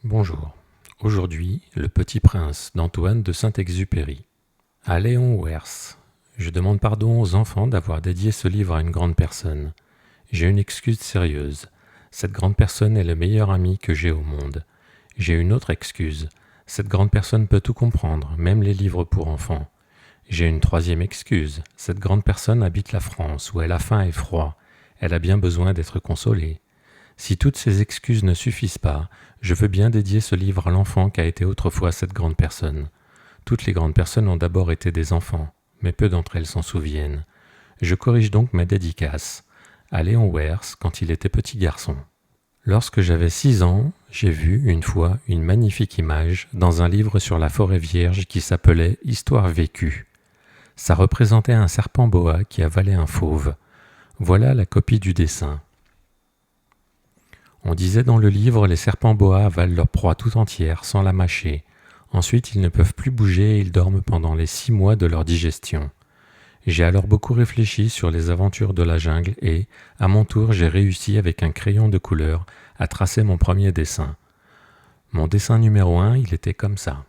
Bonjour. Aujourd'hui, Le Petit Prince d'Antoine de Saint-Exupéry. À Léon Werth. Je demande pardon aux enfants d'avoir dédié ce livre à une grande personne. J'ai une excuse sérieuse. Cette grande personne est le meilleur ami que j'ai au monde. J'ai une autre excuse. Cette grande personne peut tout comprendre, même les livres pour enfants. J'ai une troisième excuse. Cette grande personne habite la France, où elle a faim et froid. Elle a bien besoin d'être consolée. Si toutes ces excuses ne suffisent pas, je veux bien dédier ce livre à l'enfant qu'a été autrefois cette grande personne. Toutes les grandes personnes ont d'abord été des enfants, mais peu d'entre elles s'en souviennent. Je corrige donc ma dédicace à Léon Werth quand il était petit garçon. Lorsque j'avais 6 ans, j'ai vu, une fois, une magnifique image dans un livre sur la forêt vierge qui s'appelait « Histoire vécue ». Ça représentait un serpent boa qui avalait un fauve. Voilà la copie du dessin. On disait dans le livre, les serpents boa avalent leur proie tout entière, sans la mâcher. Ensuite, ils ne peuvent plus bouger et ils dorment pendant les 6 mois de leur digestion. J'ai alors beaucoup réfléchi sur les aventures de la jungle et, à mon tour, j'ai réussi avec un crayon de couleur à tracer mon premier dessin. Mon dessin numéro 1, il était comme ça.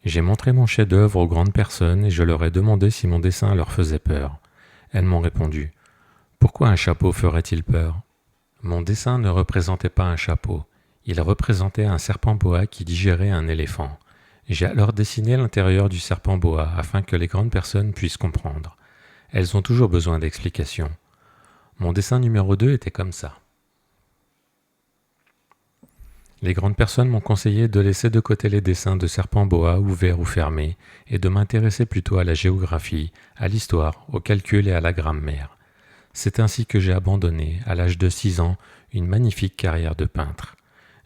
J'ai montré mon chef-d'œuvre aux grandes personnes et je leur ai demandé si mon dessin leur faisait peur. Elles m'ont répondu. Pourquoi un chapeau ferait-il peur ? Mon dessin ne représentait pas un chapeau. Il représentait un serpent boa qui digérait un éléphant. J'ai alors dessiné l'intérieur du serpent boa afin que les grandes personnes puissent comprendre. Elles ont toujours besoin d'explications. Mon dessin numéro 2 était comme ça. Les grandes personnes m'ont conseillé de laisser de côté les dessins de serpents boa ouverts ou fermés et de m'intéresser plutôt à la géographie, à l'histoire, au calcul et à la grammaire. C'est ainsi que j'ai abandonné, à l'âge de 6 ans, une magnifique carrière de peintre.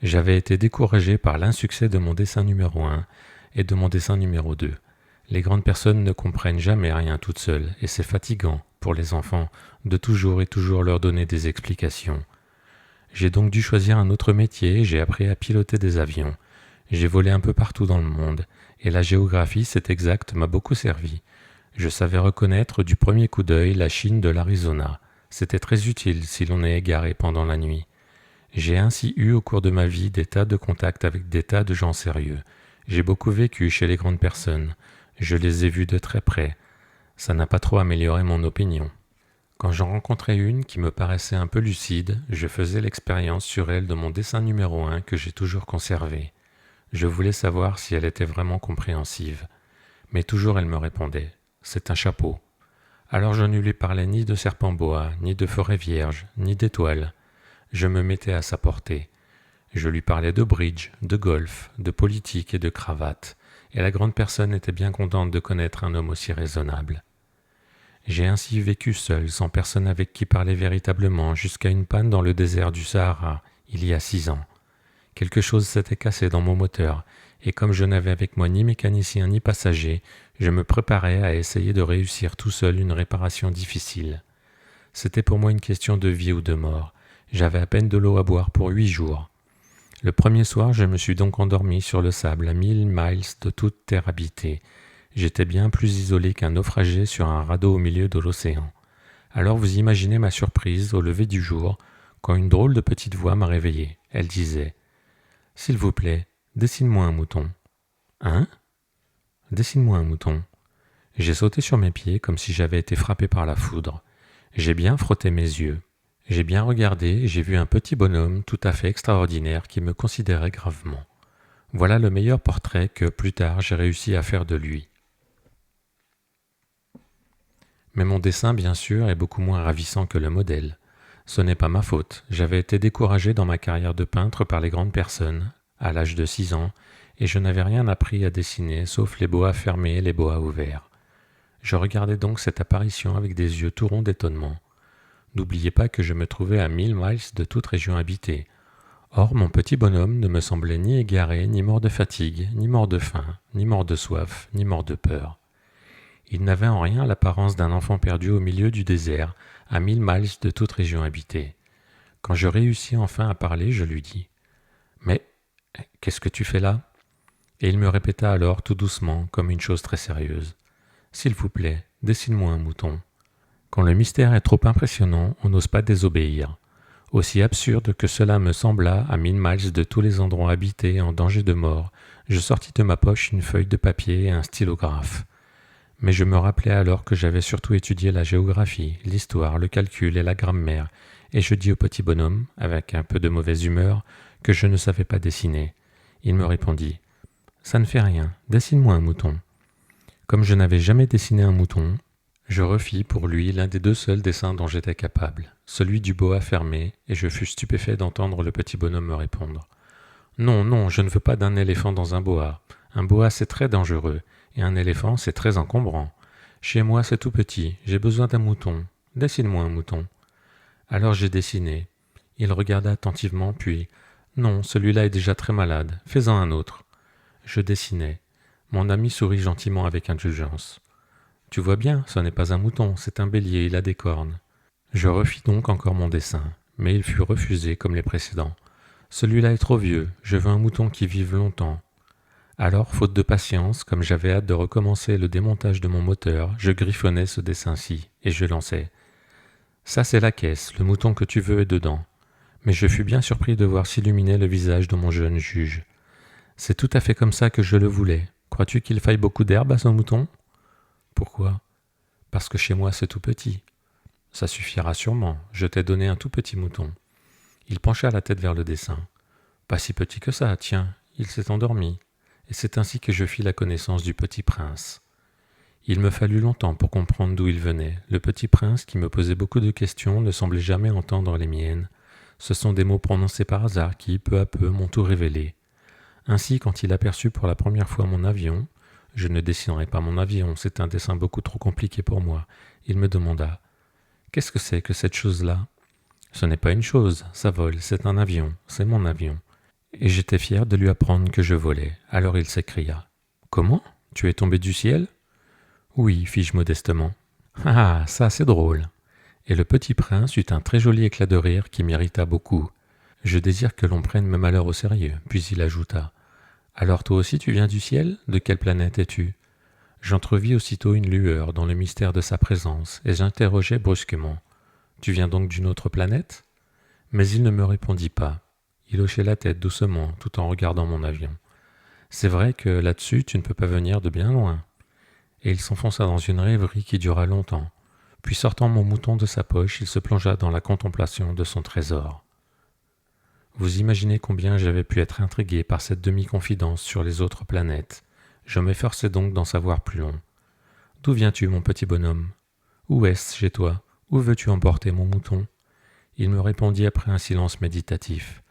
J'avais été découragé par l'insuccès de mon dessin numéro 1 et de mon dessin numéro 2. Les grandes personnes ne comprennent jamais rien toutes seules et c'est fatigant, pour les enfants, de toujours et toujours leur donner des explications. J'ai donc dû choisir un autre métier, j'ai appris à piloter des avions. J'ai volé un peu partout dans le monde et la géographie, c'est exact, m'a beaucoup servi. Je savais reconnaître du premier coup d'œil la Chine de l'Arizona. C'était très utile si l'on est égaré pendant la nuit. J'ai ainsi eu au cours de ma vie des tas de contacts avec des tas de gens sérieux. J'ai beaucoup vécu chez les grandes personnes. Je les ai vus de très près. Ça n'a pas trop amélioré mon opinion. Quand j'en rencontrais une qui me paraissait un peu lucide, je faisais l'expérience sur elle de mon dessin numéro 1 que j'ai toujours conservé. Je voulais savoir si elle était vraiment compréhensive. Mais toujours elle me répondait. C'est un chapeau. Alors je ne lui parlais ni de serpent boa, ni de forêt vierge, ni d'étoiles. Je me mettais à sa portée. Je lui parlais de bridge, de golf, de politique et de cravate, et la grande personne était bien contente de connaître un homme aussi raisonnable. J'ai ainsi vécu seul, sans personne avec qui parler véritablement, jusqu'à une panne dans le désert du Sahara, il y a 6 ans. Quelque chose s'était cassé dans mon moteur, et comme je n'avais avec moi ni mécanicien ni passager, je me préparais à essayer de réussir tout seul une réparation difficile. C'était pour moi une question de vie ou de mort. J'avais à peine de l'eau à boire pour 8 jours. Le premier soir, je me suis donc endormi sur le sable à 1000 miles de toute terre habitée. J'étais bien plus isolé qu'un naufragé sur un radeau au milieu de l'océan. Alors vous imaginez ma surprise au lever du jour, quand une drôle de petite voix m'a réveillé. Elle disait « S'il vous plaît, dessine-moi un mouton. » « Hein ? Dessine-moi un mouton. » J'ai sauté sur mes pieds comme si j'avais été frappé par la foudre. J'ai bien frotté mes yeux. J'ai bien regardé et j'ai vu un petit bonhomme tout à fait extraordinaire qui me considérait gravement. Voilà le meilleur portrait que, plus tard, j'ai réussi à faire de lui. Mais mon dessin, bien sûr, est beaucoup moins ravissant que le modèle. Ce n'est pas ma faute. J'avais été découragé dans ma carrière de peintre par les grandes personnes, à l'âge de 6 ans, et je n'avais rien appris à dessiner, sauf les boas fermés et les boas ouverts. Je regardais donc cette apparition avec des yeux tout ronds d'étonnement. N'oubliez pas que je me trouvais à 1000 miles de toute région habitée. Or, mon petit bonhomme ne me semblait ni égaré, ni mort de fatigue, ni mort de faim, ni mort de soif, ni mort de peur. Il n'avait en rien l'apparence d'un enfant perdu au milieu du désert, à 1000 miles de toute région habitée. Quand je réussis enfin à parler, je lui dis « Mais, qu'est-ce que tu fais là ?» Et il me répéta alors tout doucement, comme une chose très sérieuse. « S'il vous plaît, dessine-moi un mouton. » Quand le mystère est trop impressionnant, on n'ose pas désobéir. Aussi absurde que cela me sembla, à 1000 miles de tous les endroits habités et en danger de mort, je sortis de ma poche une feuille de papier et un stylographe. Mais je me rappelais alors que j'avais surtout étudié la géographie, l'histoire, le calcul et la grammaire, et je dis au petit bonhomme, avec un peu de mauvaise humeur, que je ne savais pas dessiner. Il me répondit « Ça ne fait rien, dessine-moi un mouton ». Comme je n'avais jamais dessiné un mouton, je refis pour lui l'un des 2 seuls dessins dont j'étais capable, celui du boa fermé, et je fus stupéfait d'entendre le petit bonhomme me répondre « Non, non, je ne veux pas d'un éléphant dans un boa. Un boa c'est très dangereux, et un éléphant c'est très encombrant. Chez moi c'est tout petit, j'ai besoin d'un mouton. Dessine-moi un mouton. » Alors j'ai dessiné. Il regarda attentivement, puis « Non, celui-là est déjà très malade, fais-en un autre. » Je dessinai. Mon ami sourit gentiment avec indulgence. « Tu vois bien, ce n'est pas un mouton, c'est un bélier, il a des cornes. » Je refis donc encore mon dessin, mais il fut refusé comme les précédents. « Celui-là est trop vieux, je veux un mouton qui vive longtemps. » Alors, faute de patience, comme j'avais hâte de recommencer le démontage de mon moteur, je griffonnai ce dessin-ci, et je lançai. « Ça c'est la caisse, le mouton que tu veux est dedans. » Mais je fus bien surpris de voir s'illuminer le visage de mon jeune juge. « C'est tout à fait comme ça que je le voulais. Crois-tu qu'il faille beaucoup d'herbe à ce mouton ? » ?»« Pourquoi ? » ?»« Parce que chez moi c'est tout petit. »« Ça suffira sûrement, je t'ai donné un tout petit mouton. » Il pencha la tête vers le dessin. « Pas si petit que ça, tiens, il s'est endormi. » Et c'est ainsi que je fis la connaissance du petit prince. Il me fallut longtemps pour comprendre d'où il venait. Le petit prince, qui me posait beaucoup de questions, ne semblait jamais entendre les miennes. Ce sont des mots prononcés par hasard qui, peu à peu, m'ont tout révélé. Ainsi, quand il aperçut pour la première fois mon avion, je ne dessinerai pas mon avion, c'est un dessin beaucoup trop compliqué pour moi, il me demanda « Qu'est-ce que c'est que cette chose-là » ? Ce n'est pas une chose, ça vole, c'est un avion, c'est mon avion. Et j'étais fier de lui apprendre que je volais. Alors il s'écria « Comment ? Tu es tombé du ciel ?»« Oui, fis-je modestement. »« Ah, ça c'est drôle !» Et le petit prince eut un très joli éclat de rire qui m'irrita beaucoup. « Je désire que l'on prenne mes malheurs au sérieux. » Puis il ajouta « Alors toi aussi tu viens du ciel ? De quelle planète es-tu » J'entrevis aussitôt une lueur dans le mystère de sa présence, et j'interrogeai brusquement « Tu viens donc d'une autre planète ?» Mais il ne me répondit pas. Il hochait la tête doucement, tout en regardant mon avion. « C'est vrai que là-dessus, tu ne peux pas venir de bien loin. » Et il s'enfonça dans une rêverie qui dura longtemps. Puis sortant mon mouton de sa poche, il se plongea dans la contemplation de son trésor. Vous imaginez combien j'avais pu être intrigué par cette demi-confidence sur les autres planètes. Je m'efforçai donc d'en savoir plus long. « D'où viens-tu, mon petit bonhomme ? Où est-ce chez toi ? Où veux-tu emporter mon mouton ?» Il me répondit après un silence méditatif.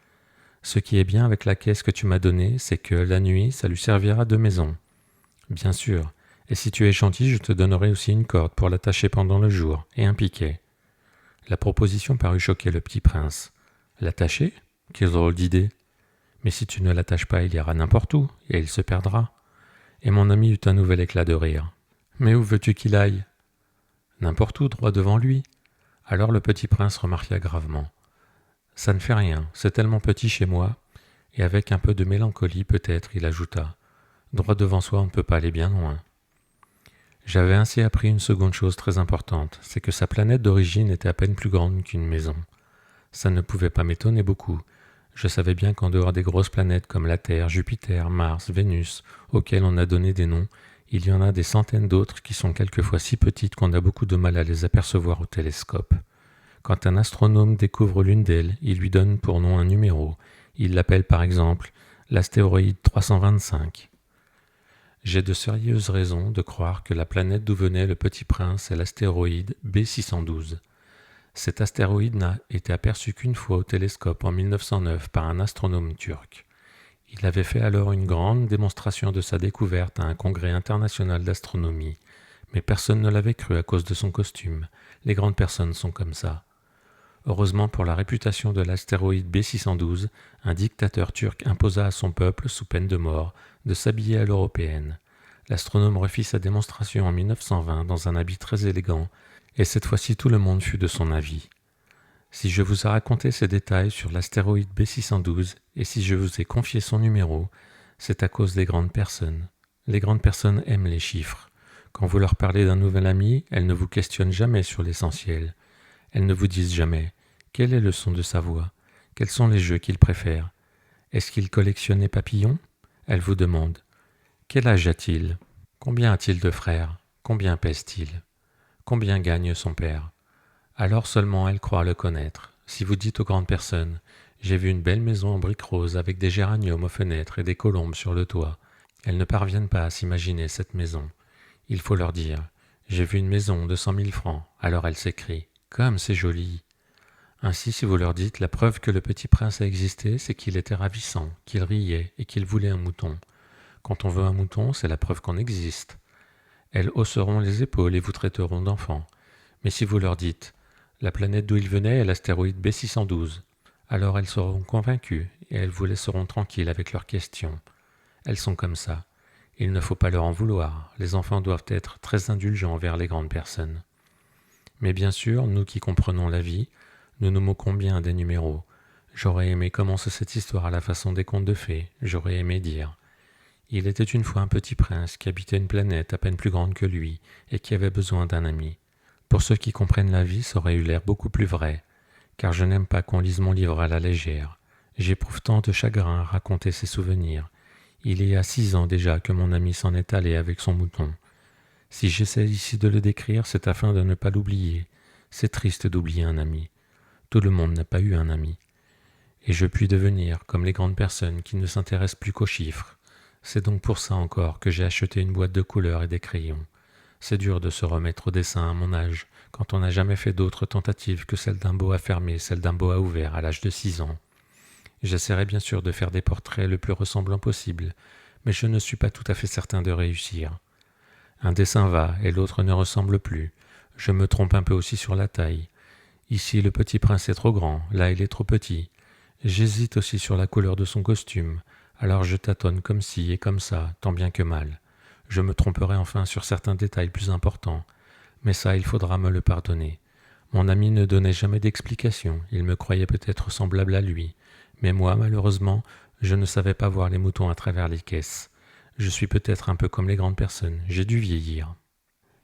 « Ce qui est bien avec la caisse que tu m'as donnée, c'est que la nuit, ça lui servira de maison. » « Bien sûr, et si tu es gentil, je te donnerai aussi une corde pour l'attacher pendant le jour, et un piquet. » La proposition parut choquer le petit prince. « L'attacher ? Quelle drôle d'idée ! Mais si tu ne l'attaches pas, il ira n'importe où, et il se perdra. » Et mon ami eut un nouvel éclat de rire. « Mais où veux-tu qu'il aille ? » ?»« N'importe où, droit devant lui. » Alors le petit prince remarqua gravement. « Ça ne fait rien, c'est tellement petit chez moi. » Et avec un peu de mélancolie peut-être, il ajouta. Droit devant soi, on ne peut pas aller bien loin. J'avais ainsi appris une seconde chose très importante, c'est que sa planète d'origine était à peine plus grande qu'une maison. Ça ne pouvait pas m'étonner beaucoup. Je savais bien qu'en dehors des grosses planètes comme la Terre, Jupiter, Mars, Vénus, auxquelles on a donné des noms, il y en a des centaines d'autres qui sont quelquefois si petites qu'on a beaucoup de mal à les apercevoir au télescope. Quand un astronome découvre l'une d'elles, il lui donne pour nom un numéro. Il l'appelle par exemple l'astéroïde 325. J'ai de sérieuses raisons de croire que la planète d'où venait le petit prince est l'astéroïde B612. Cet astéroïde n'a été aperçu qu'une fois au télescope en 1909 par un astronome turc. Il avait fait alors une grande démonstration de sa découverte à un congrès international d'astronomie, mais personne ne l'avait cru à cause de son costume. Les grandes personnes sont comme ça. Heureusement pour la réputation de l'astéroïde B612, un dictateur turc imposa à son peuple, sous peine de mort, de s'habiller à l'européenne. L'astronome refit sa démonstration en 1920 dans un habit très élégant, et cette fois-ci tout le monde fut de son avis. Si je vous ai raconté ces détails sur l'astéroïde B612, et si je vous ai confié son numéro, c'est à cause des grandes personnes. Les grandes personnes aiment les chiffres. Quand vous leur parlez d'un nouvel ami, elles ne vous questionnent jamais sur l'essentiel. Elles ne vous disent jamais Quel est le son de sa voix? Quels sont les jeux qu'il préfère? Est-ce qu'il collectionne les papillons? Elle vous demande. Quel âge a-t-il? Combien a-t-il de frères? Combien pèse-t-il? Combien gagne son père? Alors seulement elle croit le connaître. Si vous dites aux grandes personnes « J'ai vu une belle maison en briques roses avec des géraniums aux fenêtres et des colombes sur le toit », elles ne parviennent pas à s'imaginer cette maison. Il faut leur dire « J'ai vu une maison de 100 000 francs », alors elles s'écrient « Comme c'est joli !» Ainsi, si vous leur dites « La preuve que le petit prince a existé, c'est qu'il était ravissant, qu'il riait et qu'il voulait un mouton. Quand on veut un mouton, c'est la preuve qu'on existe. » Elles hausseront les épaules et vous traiteront d'enfant. Mais si vous leur dites « La planète d'où il venait est l'astéroïde B612 », alors elles seront convaincues et elles vous laisseront tranquille avec leurs questions. Elles sont comme ça. Il ne faut pas leur en vouloir. Les enfants doivent être très indulgents envers les grandes personnes. Mais bien sûr, nous qui comprenons la vie, nous nous moquons bien des numéros. J'aurais aimé commencer cette histoire à la façon des contes de fées. J'aurais aimé dire « Il était une fois un petit prince qui habitait une planète à peine plus grande que lui et qui avait besoin d'un ami. » Pour ceux qui comprennent la vie, ça aurait eu l'air beaucoup plus vrai, car je n'aime pas qu'on lise mon livre à la légère. J'éprouve tant de chagrin à raconter ses souvenirs. Il y a 6 ans déjà que mon ami s'en est allé avec son mouton. Si j'essaie ici de le décrire, c'est afin de ne pas l'oublier. C'est triste d'oublier un ami. Tout le monde n'a pas eu un ami. Et je puis devenir comme les grandes personnes qui ne s'intéressent plus qu'aux chiffres. C'est donc pour ça encore que j'ai acheté une boîte de couleurs et des crayons. C'est dur de se remettre au dessin à mon âge, quand on n'a jamais fait d'autres tentatives que celle d'un boa fermé, celle d'un boa ouvert à l'âge de 6 ans. J'essaierai bien sûr de faire des portraits le plus ressemblants possible, mais je ne suis pas tout à fait certain de réussir. Un dessin va et l'autre ne ressemble plus. Je me trompe un peu aussi sur la taille. Ici le petit prince est trop grand, là il est trop petit. J'hésite aussi sur la couleur de son costume, alors je tâtonne comme ci et comme ça, tant bien que mal. Je me tromperai enfin sur certains détails plus importants, mais ça il faudra me le pardonner. Mon ami ne donnait jamais d'explication, il me croyait peut-être semblable à lui, mais moi malheureusement je ne savais pas voir les moutons à travers les caisses. Je suis peut-être un peu comme les grandes personnes, j'ai dû vieillir.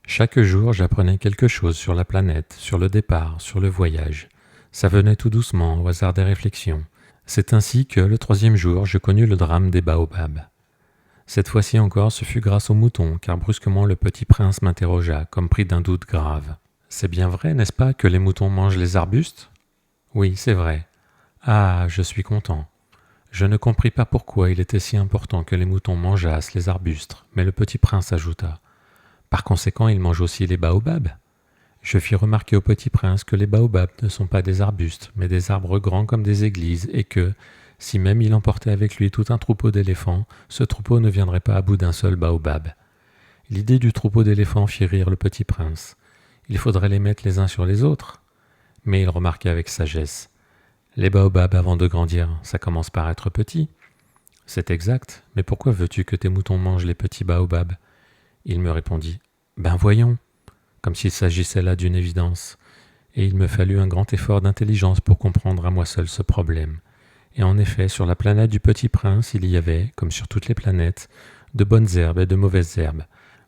Chaque jour j'apprenais quelque chose sur la planète, sur le départ, sur le voyage. Ça venait tout doucement au hasard des réflexions. C'est ainsi que, le 3e jour, je connus le drame des baobabs. Cette fois-ci encore, ce fut grâce aux moutons, car brusquement le petit prince m'interrogea, comme pris d'un doute grave. « C'est bien vrai, n'est-ce pas, que les moutons mangent les arbustes ?»« Oui, c'est vrai. »« Ah, je suis content. » Je ne compris pas pourquoi il était si important que les moutons mangeassent les arbustes, mais le petit prince ajouta. « Par conséquent, ils mangent aussi les baobabs ?» Je fis remarquer au petit prince que les baobabs ne sont pas des arbustes, mais des arbres grands comme des églises, et que, si même il emportait avec lui tout un troupeau d'éléphants, ce troupeau ne viendrait pas à bout d'un seul baobab. L'idée du troupeau d'éléphants fit rire le petit prince. Il faudrait les mettre les uns sur les autres. Mais il remarqua avec sagesse. Les baobabs, avant de grandir, ça commence par être petit. C'est exact, mais pourquoi veux-tu que tes moutons mangent les petits baobabs? Il me répondit. Ben voyons, comme s'il s'agissait là d'une évidence. Et il me fallut un grand effort d'intelligence pour comprendre à moi seul ce problème. Et en effet, sur la planète du Petit Prince, il y avait, comme sur toutes les planètes, de bonnes herbes et de mauvaises herbes.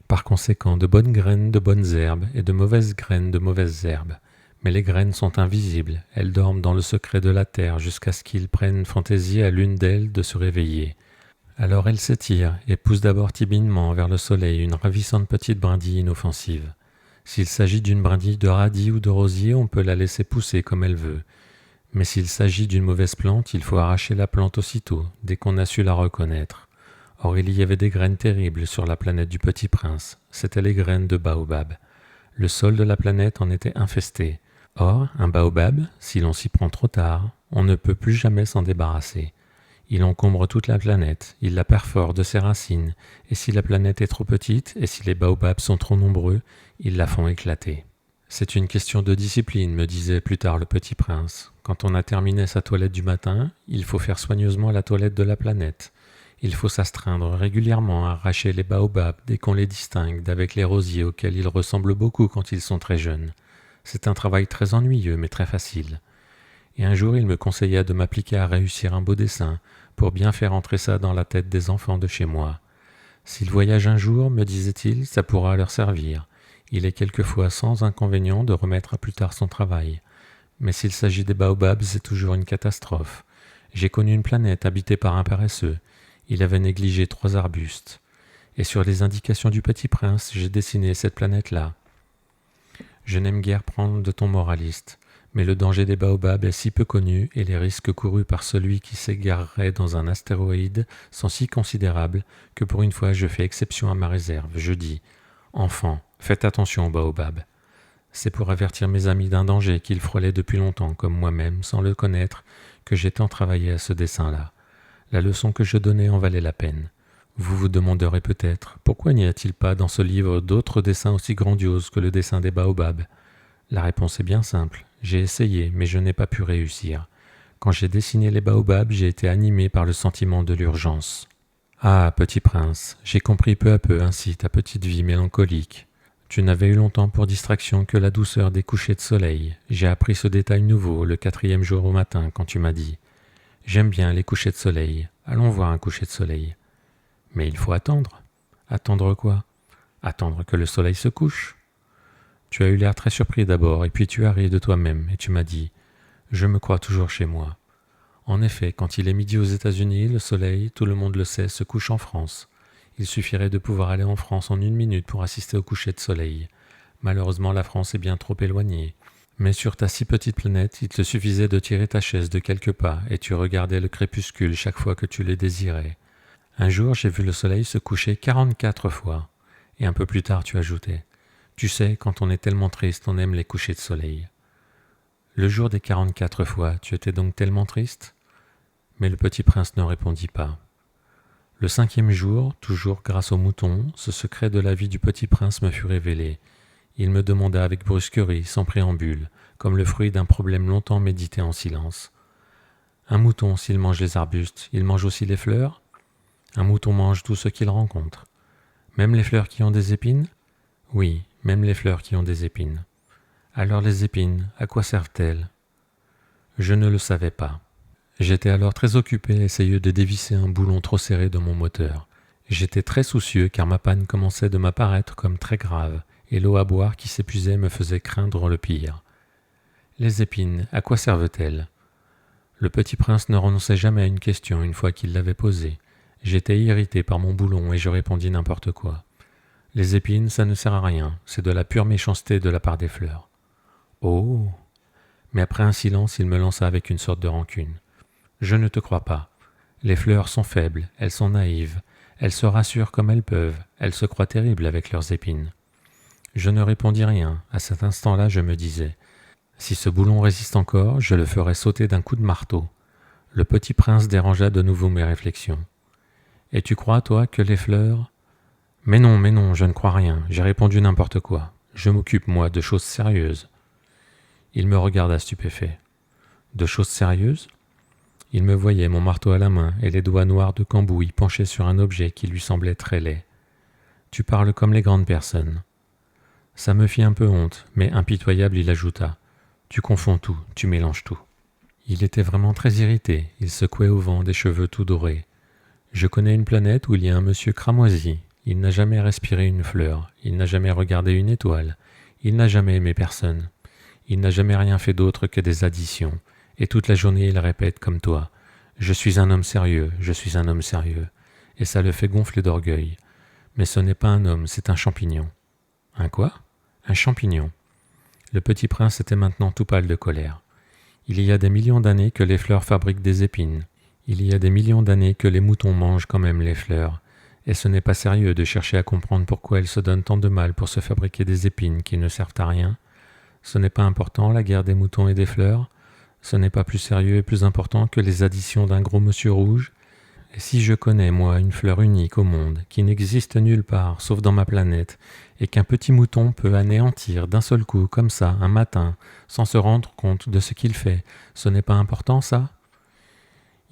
Par conséquent, de bonnes graines de bonnes herbes et de mauvaises graines de mauvaises herbes. Mais les graines sont invisibles, elles dorment dans le secret de la terre jusqu'à ce qu'il prenne fantaisie à l'une d'elles de se réveiller. Alors elles s'étirent et poussent d'abord timidement vers le soleil une ravissante petite brindille inoffensive. S'il s'agit d'une brindille de radis ou de rosier, on peut la laisser pousser comme elle veut. Mais s'il s'agit d'une mauvaise plante, il faut arracher la plante aussitôt, dès qu'on a su la reconnaître. Or il y avait des graines terribles sur la planète du Petit Prince, c'étaient les graines de baobab. Le sol de la planète en était infesté. Or, un baobab, si l'on s'y prend trop tard, on ne peut plus jamais s'en débarrasser. Il encombre toute la planète, il la perfore de ses racines, et si la planète est trop petite, et si les baobabs sont trop nombreux, ils la font éclater. C'est une question de discipline, me disait plus tard le Petit Prince. Quand on a terminé sa toilette du matin, il faut faire soigneusement la toilette de la planète. Il faut s'astreindre régulièrement à arracher les baobabs dès qu'on les distingue d'avec les rosiers auxquels ils ressemblent beaucoup quand ils sont très jeunes. C'est un travail très ennuyeux mais très facile. Et un jour il me conseilla de m'appliquer à réussir un beau dessin pour bien faire entrer ça dans la tête des enfants de chez moi. S'ils voyagent un jour, me disait-il, ça pourra leur servir. Il est quelquefois sans inconvénient de remettre à plus tard son travail. Mais s'il s'agit des baobabs, c'est toujours une catastrophe. J'ai connu une planète habitée par un paresseux. Il avait négligé 3 arbustes. Et sur les indications du Petit Prince, j'ai dessiné cette planète-là. Je n'aime guère prendre de ton moraliste, mais le danger des baobabs est si peu connu et les risques courus par celui qui s'égarerait dans un astéroïde sont si considérables que pour une fois je fais exception à ma réserve. Je dis « Enfants, faites attention aux baobabs ». C'est pour avertir mes amis d'un danger qu'ils frôlaient depuis longtemps, comme moi-même, sans le connaître, que j'ai tant travaillé à ce dessin-là. La leçon que je donnais en valait la peine. Vous vous demanderez peut-être, pourquoi n'y a-t-il pas dans ce livre d'autres dessins aussi grandioses que le dessin des baobabs? La réponse est bien simple. J'ai essayé, mais je n'ai pas pu réussir. Quand j'ai dessiné les baobabs, j'ai été animé par le sentiment de l'urgence. Ah, petit prince, j'ai compris peu à peu ainsi ta petite vie mélancolique. Tu n'avais eu longtemps pour distraction que la douceur des couchers de soleil. J'ai appris ce détail nouveau le 4e jour au matin quand tu m'as dit « J'aime bien les couchers de soleil. Allons voir un coucher de soleil. » Mais il faut attendre. Attendre quoi? Attendre que le soleil se couche. Tu as eu l'air très surpris d'abord, et puis tu as ri de toi-même, et tu m'as dit « Je me crois toujours chez moi. » En effet, quand il est midi aux États-Unis, le soleil, tout le monde le sait, se couche en France. Il suffirait de pouvoir aller en France en 1 minute pour assister au coucher de soleil. Malheureusement, la France est bien trop éloignée. Mais sur ta si petite planète, il te suffisait de tirer ta chaise de quelques pas, et tu regardais le crépuscule chaque fois que tu le désirais. Un jour, j'ai vu le soleil se coucher 44 fois. Et un peu plus tard, tu ajoutais « Tu sais, quand on est tellement triste, on aime les couchers de soleil. » Le jour des 44 fois, tu étais donc tellement triste? Mais le petit prince ne répondit pas. Le 5e jour, toujours grâce au mouton, ce secret de la vie du petit prince me fut révélé. Il me demanda avec brusquerie, sans préambule, comme le fruit d'un problème longtemps médité en silence. Un mouton, s'il mange les arbustes, il mange aussi les fleurs? Un mouton mange tout ce qu'il rencontre. Même les fleurs qui ont des épines? Oui, même les fleurs qui ont des épines. Alors les épines, à quoi servent-elles? Je ne le savais pas. J'étais alors très occupé à essayer de dévisser un boulon trop serré de mon moteur. J'étais très soucieux car ma panne commençait de m'apparaître comme très grave et l'eau à boire qui s'épuisait me faisait craindre le pire. Les épines, à quoi servent-elles? Le petit prince ne renonçait jamais à une question une fois qu'il l'avait posée. J'étais irrité par mon boulon et je répondis n'importe quoi. Les épines, ça ne sert à rien, c'est de la pure méchanceté de la part des fleurs. Oh! Mais après un silence, il me lança avec une sorte de rancune. Je ne te crois pas. Les fleurs sont faibles, elles sont naïves, elles se rassurent comme elles peuvent, elles se croient terribles avec leurs épines. Je ne répondis rien, à cet instant-là je me disais, si ce boulon résiste encore, je le ferai sauter d'un coup de marteau. Le petit prince dérangea de nouveau mes réflexions. Et tu crois, toi, que les fleurs... Mais non, je ne crois rien, j'ai répondu n'importe quoi. Je m'occupe, moi, de choses sérieuses. Il me regarda stupéfait. De choses sérieuses? Il me voyait, mon marteau à la main, et les doigts noirs de cambouis penchés sur un objet qui lui semblait très laid. Tu parles comme les grandes personnes. Ça me fit un peu honte, mais impitoyable, il ajouta. Tu confonds tout, tu mélanges tout. Il était vraiment très irrité, il secouait au vent des cheveux tout dorés. Je connais une planète où il y a un monsieur cramoisi. Il n'a jamais respiré une fleur, il n'a jamais regardé une étoile, il n'a jamais aimé personne. Il n'a jamais rien fait d'autre que des additions. Et toute la journée, il répète comme toi « Je suis un homme sérieux, je suis un homme sérieux ». Et ça le fait gonfler d'orgueil. Mais ce n'est pas un homme, c'est un champignon. Un quoi? Un champignon. Le petit prince était maintenant tout pâle de colère. Il y a des millions d'années que les fleurs fabriquent des épines. Il y a des millions d'années que les moutons mangent quand même les fleurs. Et ce n'est pas sérieux de chercher à comprendre pourquoi elles se donnent tant de mal pour se fabriquer des épines qui ne servent à rien. Ce n'est pas important, la guerre des moutons et des fleurs. Ce n'est pas plus sérieux et plus important que les additions d'un gros monsieur rouge. Et si je connais, moi, une fleur unique au monde, qui n'existe nulle part, sauf dans ma planète, et qu'un petit mouton peut anéantir d'un seul coup, comme ça, un matin, sans se rendre compte de ce qu'il fait, ce n'est pas important, ça?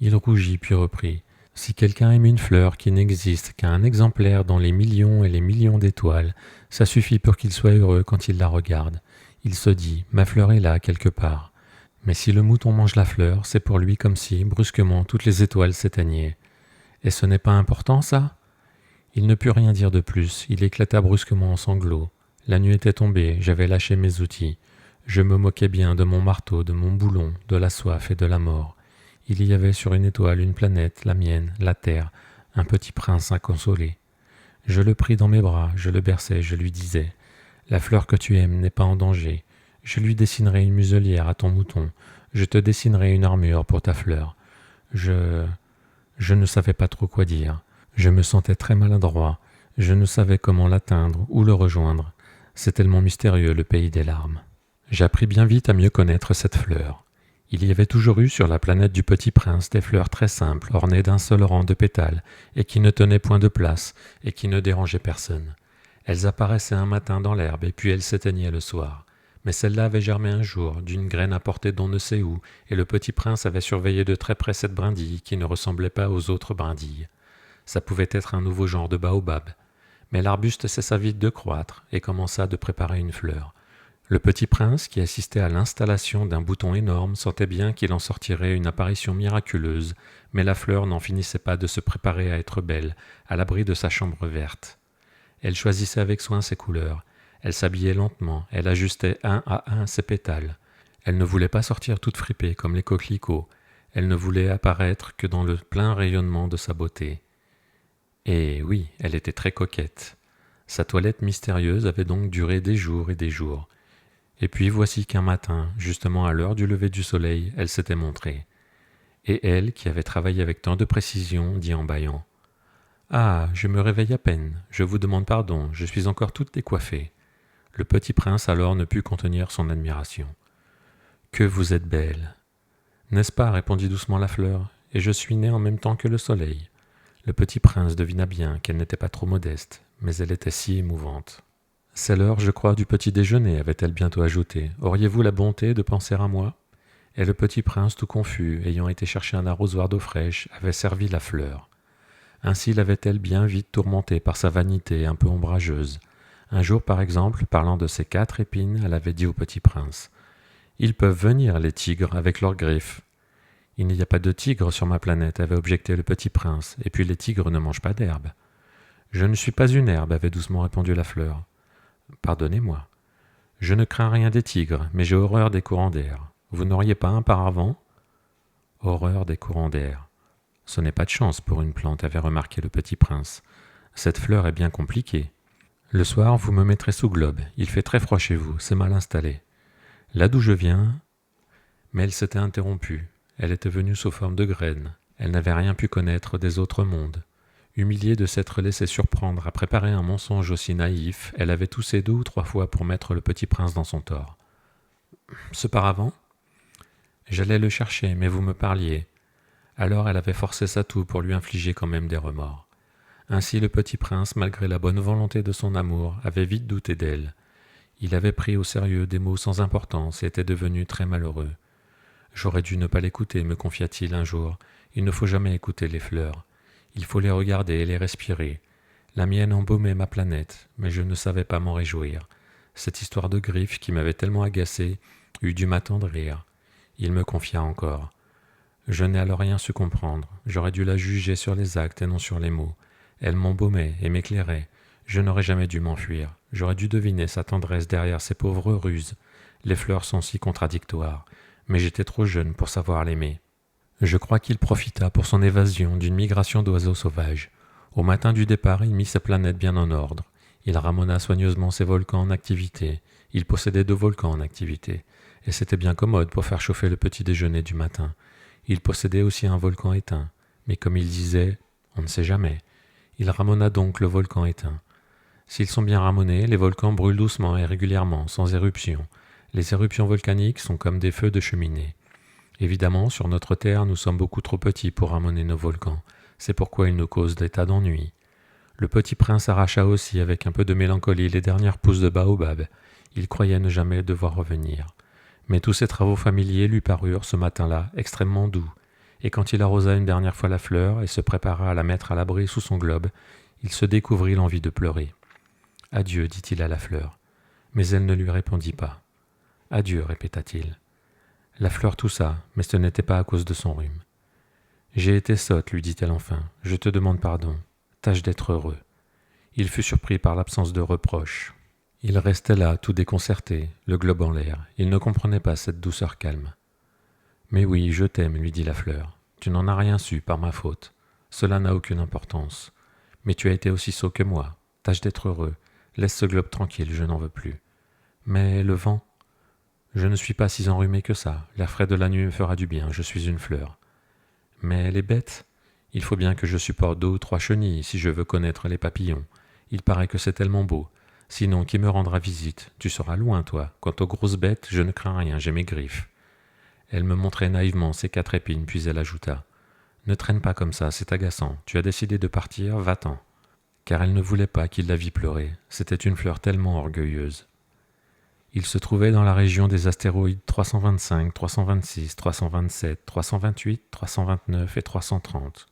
Il rougit puis reprit. Si quelqu'un aime une fleur qui n'existe qu'un exemplaire dans les millions et les millions d'étoiles, ça suffit pour qu'il soit heureux quand il la regarde. Il se dit, ma fleur est là, quelque part. Mais si le mouton mange la fleur, c'est pour lui comme si, brusquement, toutes les étoiles s'éteignaient. Et ce n'est pas important, ça? Il ne put rien dire de plus, il éclata brusquement en sanglots. La nuit était tombée, j'avais lâché mes outils. Je me moquais bien de mon marteau, de mon boulon, de la soif et de la mort. Il y avait sur une étoile une planète, la mienne, la terre, un petit prince inconsolé. Je le pris dans mes bras, je le berçais, je lui disais « La fleur que tu aimes n'est pas en danger. Je lui dessinerai une muselière à ton mouton. Je te dessinerai une armure pour ta fleur. » Je ne savais pas trop quoi dire. Je me sentais très maladroit. Je ne savais comment l'atteindre ou le rejoindre. C'est tellement mystérieux le pays des larmes. J'appris bien vite à mieux connaître cette fleur. Il y avait toujours eu sur la planète du Petit Prince des fleurs très simples, ornées d'un seul rang de pétales, et qui ne tenaient point de place, et qui ne dérangeaient personne. Elles apparaissaient un matin dans l'herbe, et puis elles s'éteignaient le soir. Mais celle-là avait germé un jour, d'une graine apportée d'on ne sait où, et le Petit Prince avait surveillé de très près cette brindille, qui ne ressemblait pas aux autres brindilles. Ça pouvait être un nouveau genre de baobab. Mais l'arbuste cessa vite de croître, et commença de préparer une fleur. Le Petit Prince, qui assistait à l'installation d'un bouton énorme, sentait bien qu'il en sortirait une apparition miraculeuse, mais la fleur n'en finissait pas de se préparer à être belle, à l'abri de sa chambre verte. Elle choisissait avec soin ses couleurs, elle s'habillait lentement, elle ajustait un à un ses pétales. Elle ne voulait pas sortir toute fripée comme les coquelicots, elle ne voulait apparaître que dans le plein rayonnement de sa beauté. Et oui, elle était très coquette. Sa toilette mystérieuse avait donc duré des jours et des jours. Et puis voici qu'un matin, justement à l'heure du lever du soleil, elle s'était montrée. Et elle, qui avait travaillé avec tant de précision, dit en bâillant « Ah, je me réveille à peine, je vous demande pardon, je suis encore toute décoiffée. » Le Petit Prince alors ne put contenir son admiration. « Que vous êtes belle !»« N'est-ce pas ?» répondit doucement la fleur, « et je suis née en même temps que le soleil. » Le Petit Prince devina bien qu'elle n'était pas trop modeste, mais elle était si émouvante. « C'est l'heure, je crois, du petit déjeuner, avait-elle bientôt ajouté. Auriez-vous la bonté de penser à moi ?» Et le Petit Prince, tout confus, ayant été chercher un arrosoir d'eau fraîche, avait servi la fleur. Ainsi l'avait-elle bien vite tourmentée par sa vanité un peu ombrageuse. Un jour, par exemple, parlant de ses 4 épines, elle avait dit au Petit Prince « Ils peuvent venir, les tigres, avec leurs griffes. » « Il n'y a pas de tigres sur ma planète, avait objecté le Petit Prince, et puis les tigres ne mangent pas d'herbe. »« Je ne suis pas une herbe, avait doucement répondu la fleur. »« Pardonnez-moi. Je ne crains rien des tigres, mais j'ai horreur des courants d'air. Vous n'auriez pas un paravent ?»« Horreur des courants d'air. Ce n'est pas de chance pour une plante, avait remarqué le Petit Prince. Cette fleur est bien compliquée. Le soir, vous me mettrez sous globe. Il fait très froid chez vous, c'est mal installé. Là d'où je viens... » Mais elle s'était interrompue. Elle était venue sous forme de graine. Elle n'avait rien pu connaître des autres mondes. Humiliée de s'être laissée surprendre à préparer un mensonge aussi naïf, elle avait toussé 2 ou 3 fois pour mettre le Petit Prince dans son tort. « Ce paravent ? J'allais le chercher, mais vous me parliez. » Alors elle avait forcé sa toux pour lui infliger quand même des remords. Ainsi le Petit Prince, malgré la bonne volonté de son amour, avait vite douté d'elle. Il avait pris au sérieux des mots sans importance et était devenu très malheureux. « J'aurais dû ne pas l'écouter, me confia-t-il un jour. Il ne faut jamais écouter les fleurs. Il faut les regarder et les respirer. La mienne embaumait ma planète, mais je ne savais pas m'en réjouir. Cette histoire de griffes qui m'avait tellement agacé eût dû m'attendrir. » Il me confia encore. « Je n'ai alors rien su comprendre. J'aurais dû la juger sur les actes et non sur les mots. Elle m'embaumait et m'éclairait. Je n'aurais jamais dû m'enfuir. J'aurais dû deviner sa tendresse derrière ses pauvres ruses. Les fleurs sont si contradictoires. Mais j'étais trop jeune pour savoir l'aimer. » Je crois qu'il profita pour son évasion d'une migration d'oiseaux sauvages. Au matin du départ, il mit sa planète bien en ordre. Il ramena soigneusement ses volcans en activité. Il possédait 2 volcans en activité. Et c'était bien commode pour faire chauffer le petit déjeuner du matin. Il possédait aussi un volcan éteint. Mais comme il disait, on ne sait jamais. Il ramena donc le volcan éteint. S'ils sont bien ramonés, les volcans brûlent doucement et régulièrement, sans éruption. Les éruptions volcaniques sont comme des feux de cheminée. Évidemment, sur notre Terre, nous sommes beaucoup trop petits pour ramoner nos volcans. C'est pourquoi ils nous causent des tas d'ennuis. Le Petit Prince arracha aussi avec un peu de mélancolie les dernières pousses de baobab. Il croyait ne jamais devoir revenir. Mais tous ces travaux familiers lui parurent, ce matin-là, extrêmement doux. Et quand il arrosa une dernière fois la fleur et se prépara à la mettre à l'abri sous son globe, il se découvrit l'envie de pleurer. « Adieu, dit-il à la fleur. » Mais elle ne lui répondit pas. « Adieu, répéta-t-il. » La fleur toussa, mais ce n'était pas à cause de son rhume. « J'ai été sotte, lui dit-elle enfin. Je te demande pardon. Tâche d'être heureux. » Il fut surpris par l'absence de reproche. Il restait là, tout déconcerté, le globe en l'air. Il ne comprenait pas cette douceur calme. « Mais oui, je t'aime, lui dit la fleur. Tu n'en as rien su, par ma faute. Cela n'a aucune importance. Mais tu as été aussi sot que moi. Tâche d'être heureux. Laisse ce globe tranquille, je n'en veux plus. Mais le vent? Je ne suis pas si enrhumé que ça. L'air frais de la nuit me fera du bien, je suis une fleur. Mais les bêtes? Il faut bien que je supporte 2 ou 3 chenilles si je veux connaître les papillons. Il paraît que c'est tellement beau. Sinon, qui me rendra visite? Tu seras loin, toi. Quant aux grosses bêtes, je ne crains rien, j'ai mes griffes. » Elle me montrait naïvement ses 4 épines, puis elle ajouta. « Ne traîne pas comme ça, c'est agaçant. Tu as décidé de partir, va-t'en. » Car elle ne voulait pas qu'il la vît pleurer. C'était une fleur tellement orgueilleuse. Il se trouvait dans la région des astéroïdes 325, 326, 327, 328, 329 et 330.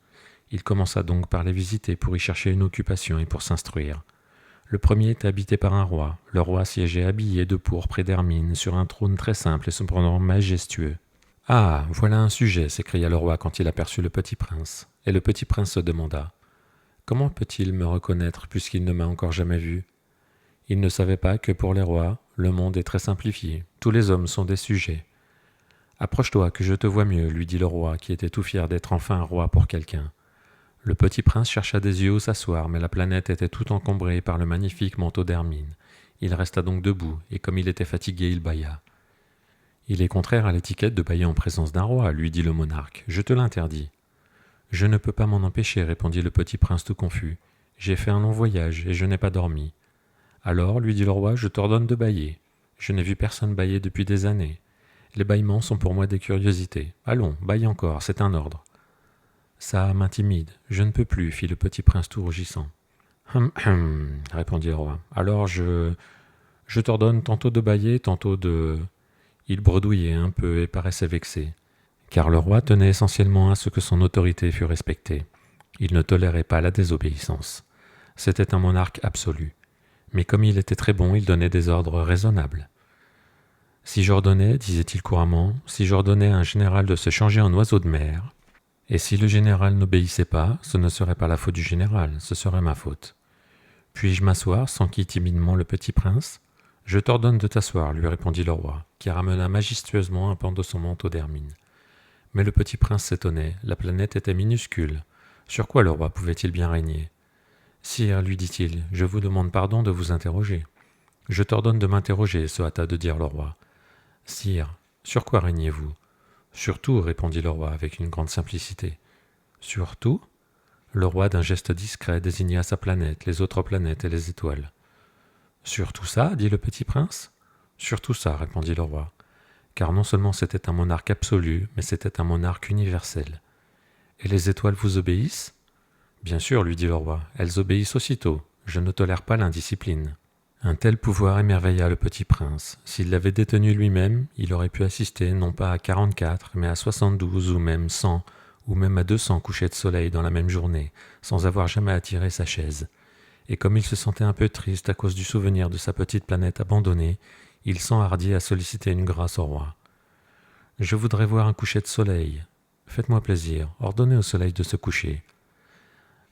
Il commença donc par les visiter pour y chercher une occupation et pour s'instruire. Le premier était habité par un roi. Le roi siégeait habillé de pourpre et d'hermine sur un trône très simple et cependant majestueux. « Ah, voilà un sujet !» s'écria le roi quand il aperçut le petit prince. Et le petit prince se demanda « Comment peut-il me reconnaître puisqu'il ne m'a encore jamais vu ?» Il ne savait pas que pour les rois, le monde est très simplifié. Tous les hommes sont des sujets. « Approche-toi, que je te vois mieux, lui dit le roi, qui était tout fier d'être enfin un roi pour quelqu'un. Le petit prince chercha des yeux où s'asseoir, mais la planète était tout encombrée par le magnifique manteau d'hermine. Il resta donc debout, et comme il était fatigué, il bâilla. « Il est contraire à l'étiquette de bâiller en présence d'un roi, lui dit le monarque. Je te l'interdis. »« Je ne peux pas m'en empêcher, répondit le petit prince tout confus. J'ai fait un long voyage, et je n'ai pas dormi. »« Alors, lui dit le roi, je t'ordonne de bâiller. Je n'ai vu personne bâiller depuis des années. Les bâillements sont pour moi des curiosités. Allons, bâille encore, c'est un ordre. »« Ça m'intimide, je ne peux plus, fit le petit prince tout rougissant. Hum, répondit le roi. Alors je t'ordonne tantôt de bâiller, tantôt de... Il bredouillait un peu et paraissait vexé, car le roi tenait essentiellement à ce que son autorité fût respectée. Il ne tolérait pas la désobéissance. C'était un monarque absolu. Mais comme il était très bon, il donnait des ordres raisonnables. Si j'ordonnais, disait-il couramment, si j'ordonnais à un général de se changer en oiseau de mer, et si le général n'obéissait pas, ce ne serait pas la faute du général, ce serait ma faute. Puis-je m'asseoir, s'enquit timidement le petit prince. Je t'ordonne de t'asseoir, lui répondit le roi, qui ramena majestueusement un pan de son manteau d'hermine. Mais le petit prince s'étonnait, la planète était minuscule. Sur quoi le roi pouvait-il bien régner? Sire, lui dit-il, je vous demande pardon de vous interroger. Je t'ordonne de m'interroger, se hâta de dire le roi. Sire, sur quoi régnez-vous? Sur tout, répondit le roi avec une grande simplicité. Sur tout? Le roi, d'un geste discret, désigna sa planète, les autres planètes et les étoiles. Sur tout ça, dit le petit prince. Sur tout ça, répondit le roi, car non seulement c'était un monarque absolu, mais c'était un monarque universel. Et les étoiles vous obéissent? Bien sûr, lui dit le roi, elles obéissent aussitôt. Je ne tolère pas l'indiscipline. Un tel pouvoir émerveilla le petit prince. S'il l'avait détenu lui-même, il aurait pu assister non pas à 44, mais à 72 ou même 100, ou même à 200 couchers de soleil dans la même journée, sans avoir jamais à tirer sa chaise. Et comme il se sentait un peu triste à cause du souvenir de sa petite planète abandonnée, il s'enhardit à solliciter une grâce au roi. « Je voudrais voir un coucher de soleil. Faites-moi plaisir, ordonnez au soleil de se coucher.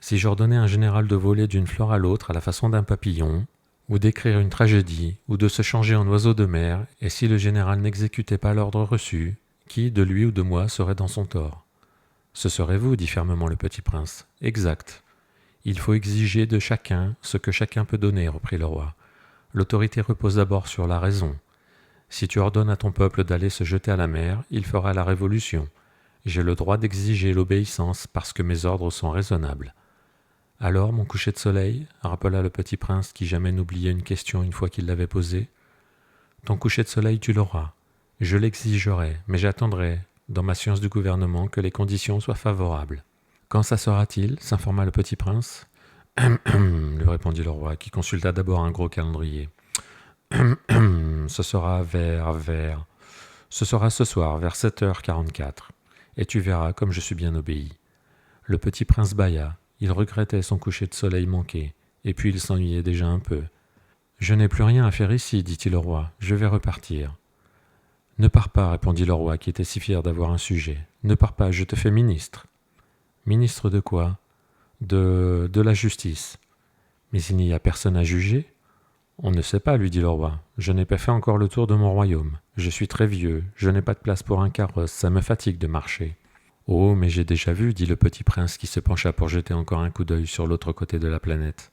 Si j'ordonnais à un général de voler d'une fleur à l'autre à la façon d'un papillon, ou d'écrire une tragédie, ou de se changer en oiseau de mer, et si le général n'exécutait pas l'ordre reçu, qui, de lui ou de moi, serait dans son tort? Ce serait vous, dit fermement le petit prince. Exact. Il faut exiger de chacun ce que chacun peut donner, reprit le roi. L'autorité repose d'abord sur la raison. Si tu ordonnes à ton peuple d'aller se jeter à la mer, il fera la révolution. J'ai le droit d'exiger l'obéissance parce que mes ordres sont raisonnables. Alors, mon coucher de soleil, rappela le petit prince qui jamais n'oubliait une question une fois qu'il l'avait posée. Ton coucher de soleil, tu l'auras. Je l'exigerai, mais j'attendrai, dans ma science du gouvernement, que les conditions soient favorables. Quand ça sera-t-il? S'informa le petit prince. Lui répondit le roi, qui consulta d'abord un gros calendrier. Ce sera Ce sera ce soir, vers 7h44. Et tu verras comme je suis bien obéi. Le petit prince bâilla. Il regrettait son coucher de soleil manqué, et puis il s'ennuyait déjà un peu. « Je n'ai plus rien à faire ici, dit-il au roi, je vais repartir. »« Ne pars pas, répondit le roi, qui était si fier d'avoir un sujet. Ne pars pas, je te fais ministre. »« Ministre de quoi ? De la justice. »« Mais il n'y a personne à juger ? On ne sait pas, lui dit le roi. Je n'ai pas fait encore le tour de mon royaume. Je suis très vieux, je n'ai pas de place pour un carrosse, ça me fatigue de marcher. Oh, mais j'ai déjà vu, dit le petit prince qui se pencha pour jeter encore un coup d'œil sur l'autre côté de la planète.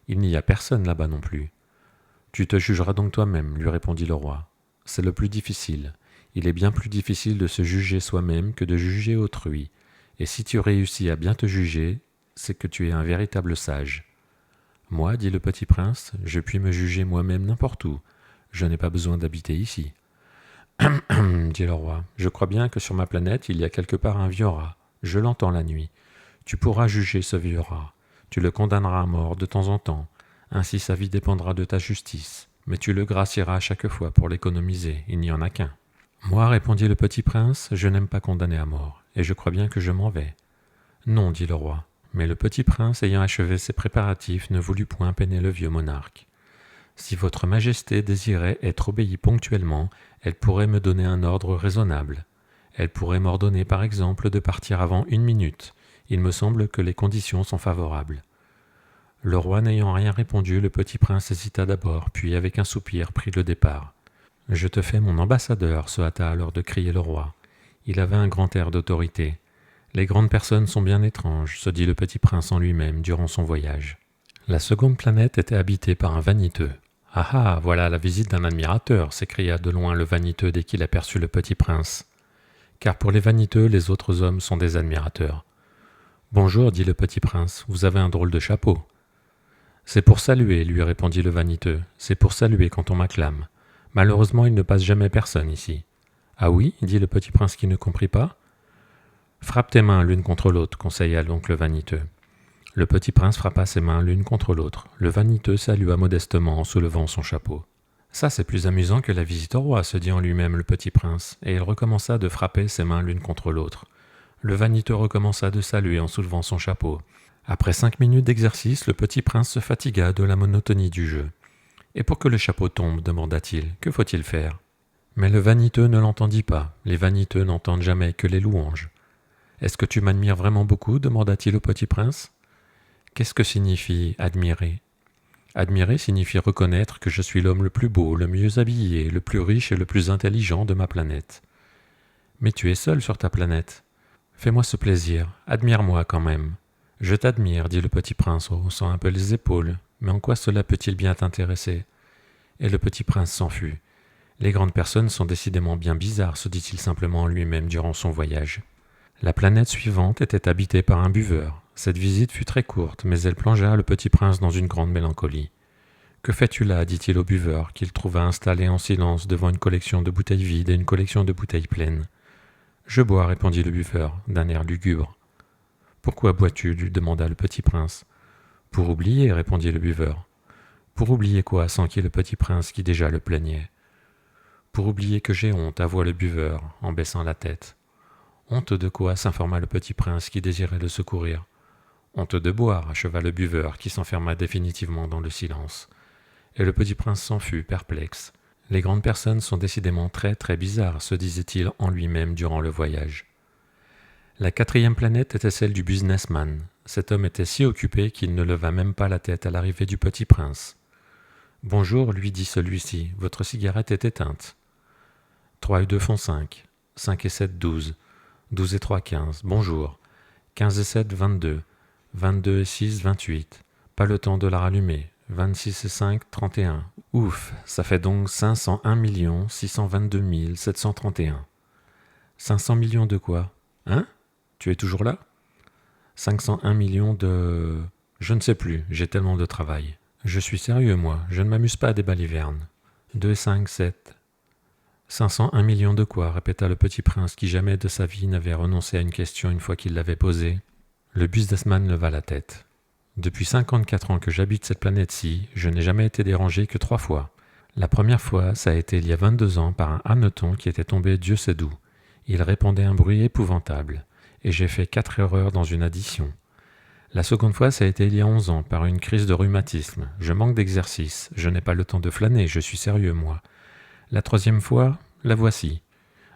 Il n'y a personne là-bas non plus. Tu te jugeras donc toi-même, lui répondit le roi. C'est le plus difficile. Il est bien plus difficile de se juger soi-même que de juger autrui. Et si tu réussis à bien te juger, c'est que tu es un véritable sage. Moi, dit le petit prince, je puis me juger moi-même n'importe où. Je n'ai pas besoin d'habiter ici. Dit le roi, je crois bien que sur ma planète il y a quelque part un vieux rat. Je l'entends la nuit. Tu pourras juger ce vieux rat. Tu le condamneras à mort de temps en temps. Ainsi sa vie dépendra de ta justice. Mais tu le gracieras à chaque fois pour l'économiser. Il n'y en a qu'un. Moi, répondit le petit prince, je n'aime pas condamner à mort, et je crois bien que je m'en vais. Non, dit le roi. Mais le petit prince, ayant achevé ses préparatifs, ne voulut point peiner le vieux monarque. Si votre majesté désirait être obéie ponctuellement, elle pourrait me donner un ordre raisonnable. Elle pourrait m'ordonner par exemple de partir avant 1 minute. Il me semble que les conditions sont favorables. Le roi n'ayant rien répondu, le petit prince hésita d'abord, puis avec un soupir prit le départ. « Je te fais mon ambassadeur », se hâta alors de crier le roi. Il avait un grand air d'autorité. « Les grandes personnes sont bien étranges », se dit le petit prince en lui-même durant son voyage. La seconde planète était habitée par un vaniteux. « Ah ah, voilà la visite d'un admirateur !» s'écria de loin le vaniteux dès qu'il aperçut le petit prince. Car pour les vaniteux, les autres hommes sont des admirateurs. « Bonjour, dit le petit prince, vous avez un drôle de chapeau. »« C'est pour saluer, lui répondit le vaniteux, c'est pour saluer quand on m'acclame. Malheureusement, il ne passe jamais personne ici. »« Ah oui, dit le petit prince qui ne comprit pas. »« Frappe tes mains l'une contre l'autre, conseilla donc le vaniteux. Le petit prince frappa ses mains l'une contre l'autre. Le vaniteux salua modestement en soulevant son chapeau. « Ça, c'est plus amusant que la visite au roi, se dit en lui-même le petit prince, et il recommença de frapper ses mains l'une contre l'autre. Le vaniteux recommença de saluer en soulevant son chapeau. Après 5 minutes d'exercice, le petit prince se fatigua de la monotonie du jeu. « Et pour que le chapeau tombe, demanda-t-il, que faut-il faire ?» Mais le vaniteux ne l'entendit pas. Les vaniteux n'entendent jamais que les louanges. « Est-ce que tu m'admires vraiment beaucoup ?» demanda-t-il au petit prince. Qu'est-ce que signifie admirer ? Admirer signifie reconnaître que je suis l'homme le plus beau, le mieux habillé, le plus riche et le plus intelligent de ma planète. Mais tu es seul sur ta planète. Fais-moi ce plaisir, admire-moi quand même. Je t'admire, dit le petit prince en haussant un peu les épaules, mais en quoi cela peut-il bien t'intéresser ? Et le petit prince s'en fut. Les grandes personnes sont décidément bien bizarres, se dit-il simplement en lui-même durant son voyage. La planète suivante était habitée par un buveur. Cette visite fut très courte, mais elle plongea le petit prince dans une grande mélancolie. « Que fais-tu là » dit-il au buveur, qu'il trouva installé en silence devant une collection de bouteilles vides et une collection de bouteilles pleines. « Je bois » répondit le buveur, d'un air lugubre. « Pourquoi bois-tu » lui demanda le petit prince. « Pour oublier » répondit le buveur. « Pour oublier quoi » s'enquit le petit prince qui déjà le plaignait. « Pour oublier que j'ai honte » avoua le buveur, en baissant la tête. « Honte de quoi » s'informa le petit prince qui désirait le secourir. « Honte de boire » acheva le buveur qui s'enferma définitivement dans le silence. Et le petit prince s'en fut, perplexe. Les grandes personnes sont décidément très très bizarres, se disait-il en lui-même durant le voyage. La 4e planète était celle du businessman. Cet homme était si occupé qu'il ne leva même pas la tête à l'arrivée du petit prince. « Bonjour, lui dit celui-ci, votre cigarette est éteinte. »« 3 et 2 font 5. 5 et 7, 12. 12 et 3, 15. Bonjour. 15 et 7, 22. 22 et 6, 28. Pas le temps de la rallumer. 26 et 5, 31. Ouf, ça fait donc 501 622 731. 500 millions de quoi ? Hein ? Tu es toujours là ? 501 millions de... Je ne sais plus, j'ai tellement de travail. Je suis sérieux, moi, je ne m'amuse pas à des balivernes. 2 et 5, 7. 501 millions de quoi ? Répéta le petit prince qui jamais de sa vie n'avait renoncé à une question une fois qu'il l'avait posée. Le businessman leva la tête. Depuis 54 ans que j'habite cette planète-ci, je n'ai jamais été dérangé que 3 fois. La première fois, ça a été il y a 22 ans par un hanneton qui était tombé Dieu sait d'où. Il répandait un bruit épouvantable, et j'ai fait 4 erreurs dans une addition. La seconde fois, ça a été il y a 11 ans par une crise de rhumatisme. Je manque d'exercice, je n'ai pas le temps de flâner, je suis sérieux moi. La 3e fois, la voici.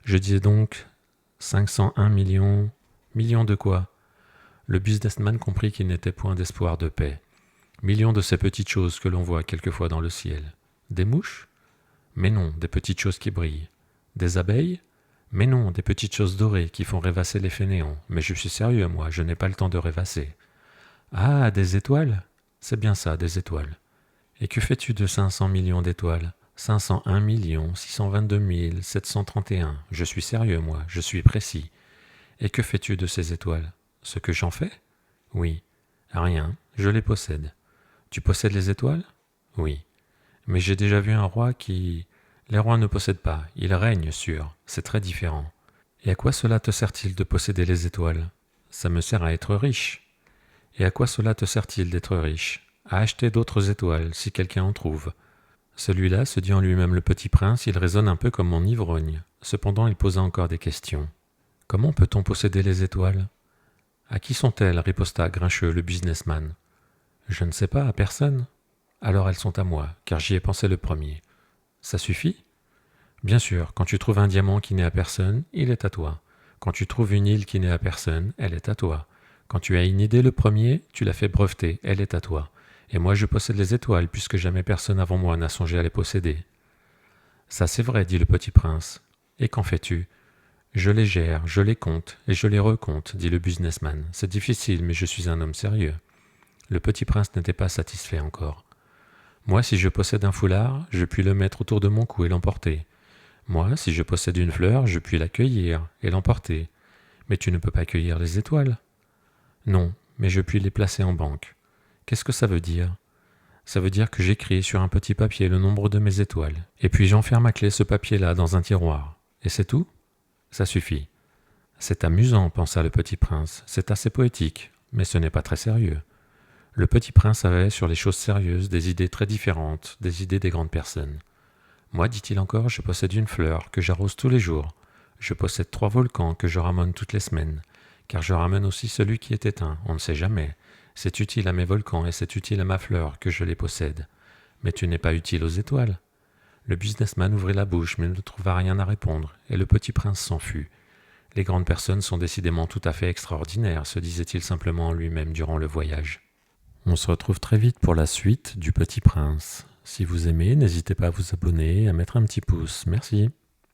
Je disais donc 501 millions... Millions de quoi ? Le businessman comprit qu'il n'était point d'espoir de paix. Millions de ces petites choses que l'on voit quelquefois dans le ciel. Des mouches? Mais non, des petites choses qui brillent. Des abeilles? Mais non, des petites choses dorées qui font rêvasser les fainéants. Mais je suis sérieux, moi, je n'ai pas le temps de rêvasser. Ah, des étoiles? C'est bien ça, des étoiles. Et que fais-tu de 500 millions d'étoiles? 501 622 731. Je suis sérieux, moi, je suis précis. Et que fais-tu de ces étoiles? Ce que j'en fais? Oui. Rien, je les possède. Tu possèdes les étoiles? Oui. Mais j'ai déjà vu un roi qui... Les rois ne possèdent pas, ils règnent sur. C'est très différent. Et à quoi cela te sert-il de posséder les étoiles? Ça me sert à être riche. Et à quoi cela te sert-il d'être riche? À acheter d'autres étoiles, si quelqu'un en trouve. Celui-là se dit en lui-même le petit prince, il raisonne un peu comme mon ivrogne. Cependant, il posa encore des questions. Comment peut-on posséder les étoiles? À qui sont-elles? Riposta grincheux le businessman. Je ne sais pas, à personne. Alors elles sont à moi, car j'y ai pensé le premier. Ça suffit? Bien sûr, quand tu trouves un diamant qui n'est à personne, il est à toi. Quand tu trouves une île qui n'est à personne, elle est à toi. Quand tu as une idée le premier, tu la fais breveter, elle est à toi. Et moi je possède les étoiles, puisque jamais personne avant moi n'a songé à les posséder. Ça c'est vrai, dit le petit prince. Et qu'en fais-tu? Je les gère, je les compte, et je les recompte, dit le businessman. C'est difficile, mais je suis un homme sérieux. Le petit prince n'était pas satisfait encore. Moi, si je possède un foulard, je puis le mettre autour de mon cou et l'emporter. Moi, si je possède une fleur, je puis la cueillir et l'emporter. Mais tu ne peux pas cueillir les étoiles. Non, mais je puis les placer en banque. Qu'est-ce que ça veut dire? Ça veut dire que j'écris sur un petit papier le nombre de mes étoiles, et puis j'enferme à clé ce papier-là dans un tiroir. Et c'est tout? Ça suffit. C'est amusant, pensa le petit prince. C'est assez poétique, mais ce n'est pas très sérieux. Le petit prince avait, sur les choses sérieuses, des idées très différentes des idées des grandes personnes. Moi, dit-il encore, je possède une fleur que j'arrose tous les jours. Je possède 3 volcans que je ramène toutes les semaines, car je ramène aussi celui qui est éteint, on ne sait jamais. C'est utile à mes volcans et c'est utile à ma fleur que je les possède. Mais tu n'es pas utile aux étoiles. Le businessman ouvrit la bouche, mais ne trouva rien à répondre, et le petit prince s'en fut. Les grandes personnes sont décidément tout à fait extraordinaires, se disait-il simplement en lui-même durant le voyage. On se retrouve très vite pour la suite du Petit Prince. Si vous aimez, n'hésitez pas à vous abonner et à mettre un petit pouce. Merci.